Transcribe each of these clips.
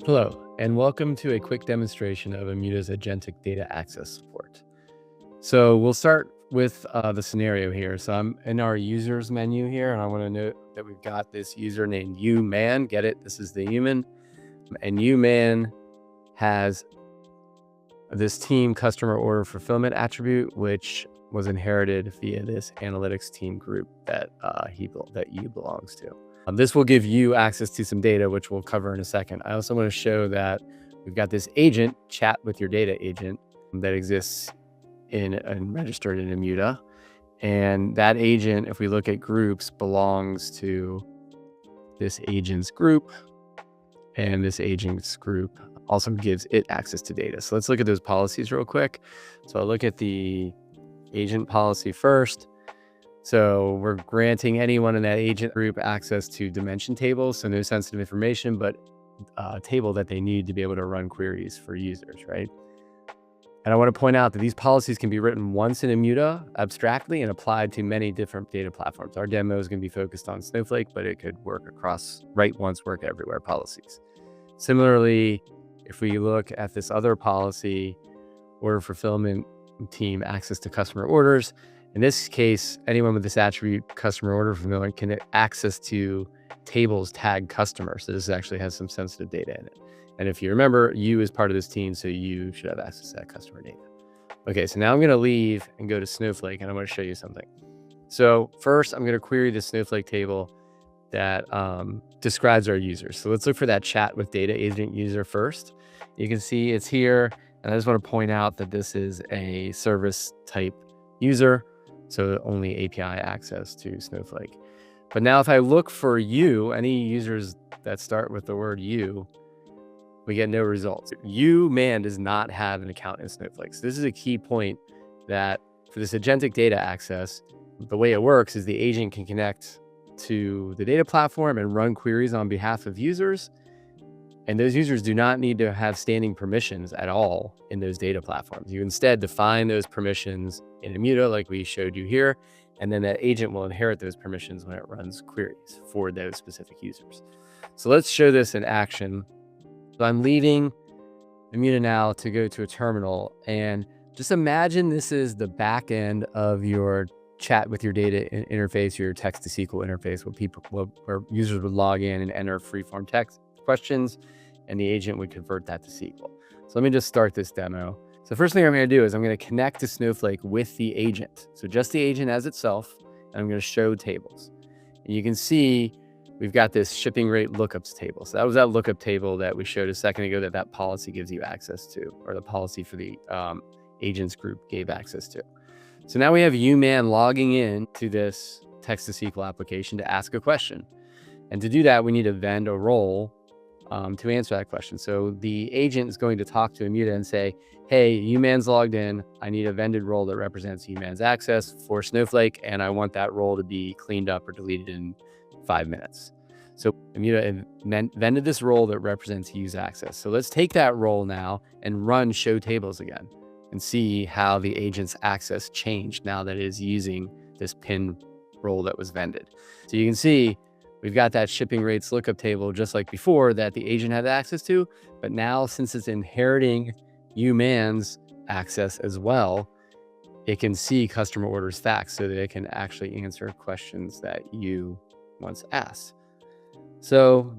Hello, and welcome to a quick demonstration of Immuta's Agentic data access support. So we'll start with the scenario here. So I'm in our users menu here, and I want to note that we've got this user named uman. Get it? This is the human. And uman has this team customer order fulfillment attribute, which was inherited via this analytics team group that you belongs to. This will give you access to some data, which we'll cover in a second. I also want to show that we've got this agent, chat with your data agent, that exists and registered in Immuta. And that agent, if we look at groups, belongs to this agent's group. And this agent's group also gives it access to data. So let's look at those policies real quick. So I'll look at the agent policy first. So we're granting anyone in that agent group access to dimension tables, so no sensitive information, but a table that they need to be able to run queries for users, right? And I want to point out that these policies can be written once in Immuta abstractly and applied to many different data platforms. Our demo is going to be focused on Snowflake, but it could work across write once, work everywhere policies. Similarly, if we look at this other policy, order fulfillment team access to customer orders, in this case, anyone with this attribute, customer order fulfillment, can access to tables tagged customer. So this actually has some sensitive data in it. And if you remember, you is part of this team, so you should have access to that customer data. Okay, so now I'm going to leave and go to Snowflake, and I'm going to show you something. So first, I'm going to query the Snowflake table that describes our users. So let's look for that chat with data agent user first. You can see it's here, and I just want to point out that this is a service type user, so only API access to Snowflake. But now if I look for you, any users that start with the word you, we get no results. Uman does not have an account in Snowflake. So this is a key point that for this agentic data access, the way it works is the agent can connect to the data platform and run queries on behalf of users. And those users do not need to have standing permissions at all in those data platforms. You instead define those permissions in Immuta, like we showed you here, and then that agent will inherit those permissions when it runs queries for those specific users. So let's show this in action. So I'm leaving Immuta now to go to a terminal, and just imagine this is the back end of your chat with your data interface, your text to SQL interface, where users would log in and enter free-form text questions, and the agent would convert that to SQL. So let me just start this demo. So first thing I'm going to do is I'm going to connect to Snowflake with the agent. So just the agent as itself, and I'm going to show tables. And you can see we've got this shipping rate lookups table. So that was that lookup table that we showed a second ago that policy gives you access to, or the policy for the agents group gave access to. So now we have uman logging in to this text to SQL application to ask a question. And to do that, we need to vend a role to answer that question. So the agent is going to talk to Immuta and say, hey, uman's logged in. I need a vended role that represents uman's access for Snowflake, and I want that role to be cleaned up or deleted in 5 minutes. So Immuta vended this role that represents use access. So let's take that role now and run show tables again and see how the agent's access changed now that it is using this pin role that was vended. So you can see we've got that shipping rates lookup table just like before that the agent had access to, but now since it's inheriting uman's access as well, it can see customer orders facts so that it can actually answer questions that you once asked. So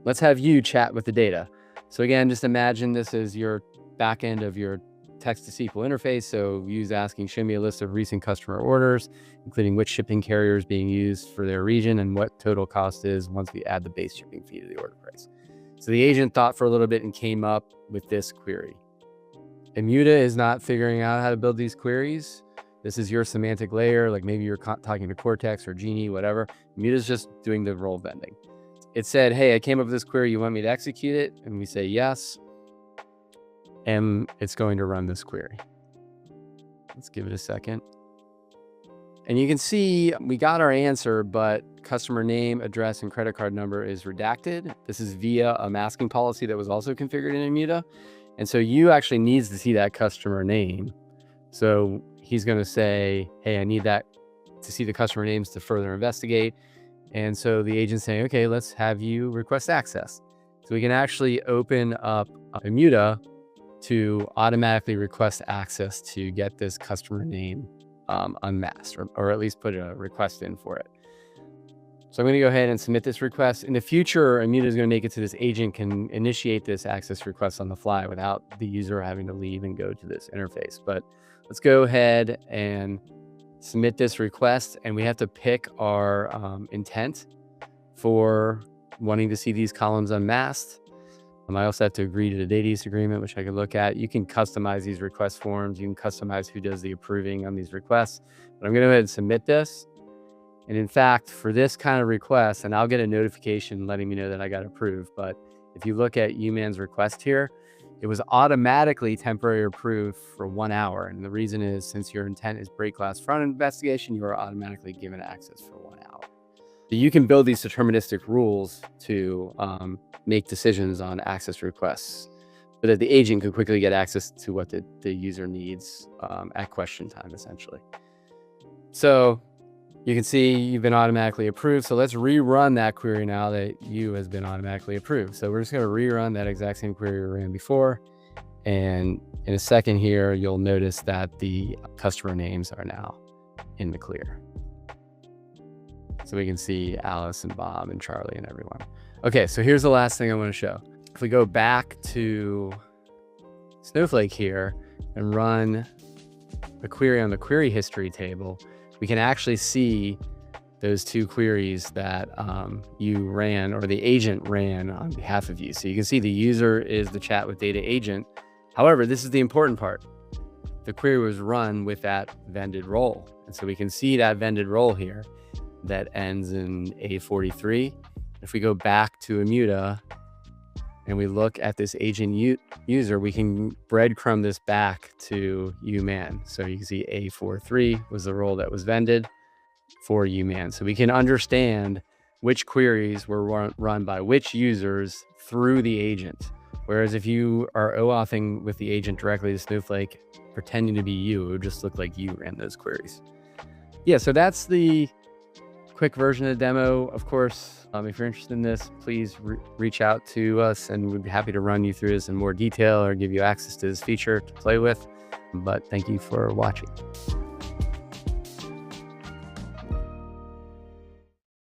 let's have you chat with the data. So again, just imagine this is your back end of your text to SQL interface. So use asking, show me a list of recent customer orders, including which shipping carrier is being used for their region and what total cost is once we add the base shipping fee to the order price. So the agent thought for a little bit and came up with this query. Immuta is not figuring out how to build these queries. This is your semantic layer, like maybe you're talking to Cortex or Genie, whatever. Immuta is just doing the role vending. It said, hey, I came up with this query. You want me to execute it? And we say yes. And it's going to run this query. Let's give it a second. And you can see we got our answer, but customer name, address, and credit card number is redacted. This is via a masking policy that was also configured in Immuta. And so you actually needs to see that customer name. So he's going to say, hey, I need that to see the customer names to further investigate. And so the agent's saying, okay, let's have you request access. So we can actually open up Immuta to automatically request access to get this customer name unmasked, or at least put a request in for it. So I'm going to go ahead and submit this request. In the future, Immuta is going to make it so this agent can initiate this access request on the fly without the user having to leave and go to this interface. But let's go ahead and submit this request, and we have to pick our intent for wanting to see these columns unmasked. I also have to agree to the data use agreement, which I can look at. You can customize these request forms. You can customize who does the approving on these requests. But I'm going to go ahead and submit this. And in fact, for this kind of request, and I'll get a notification letting me know that I got approved. But if you look at UMan's request here, it was automatically temporarily approved for 1 hour. And the reason is, since your intent is break glass front investigation, you are automatically given access for 1 hour. So you can build these deterministic rules to make decisions on access requests so that the agent can quickly get access to what the user needs at question time, essentially. So you can see you've been automatically approved. So let's rerun that query now that you has been automatically approved. So we're just going to rerun that exact same query we ran before. And in a second here, you'll notice that the customer names are now in the clear. So we can see Alice and Bob and Charlie and everyone. Okay, so here's the last thing I want to show. If we go back to Snowflake here and run the query on the query history table, we can actually see those 2 queries that you ran, or the agent ran on behalf of you. So you can see the user is the chat with data agent. However, this is the important part. The query was run with that vended role. And so we can see that vended role here that ends in A43. If we go back to Immuta and we look at this agent user, we can breadcrumb this back to UMan. So you can see A43 was the role that was vended for UMan. So we can understand which queries were run by which users through the agent. Whereas if you are OAuthing with the agent directly to Snowflake, pretending to be you, it would just look like you ran those queries. Yeah, so that's the quick version of the demo. Of course, if you're interested in this, please reach out to us and we'd be happy to run you through this in more detail or give you access to this feature to play with. But thank you for watching.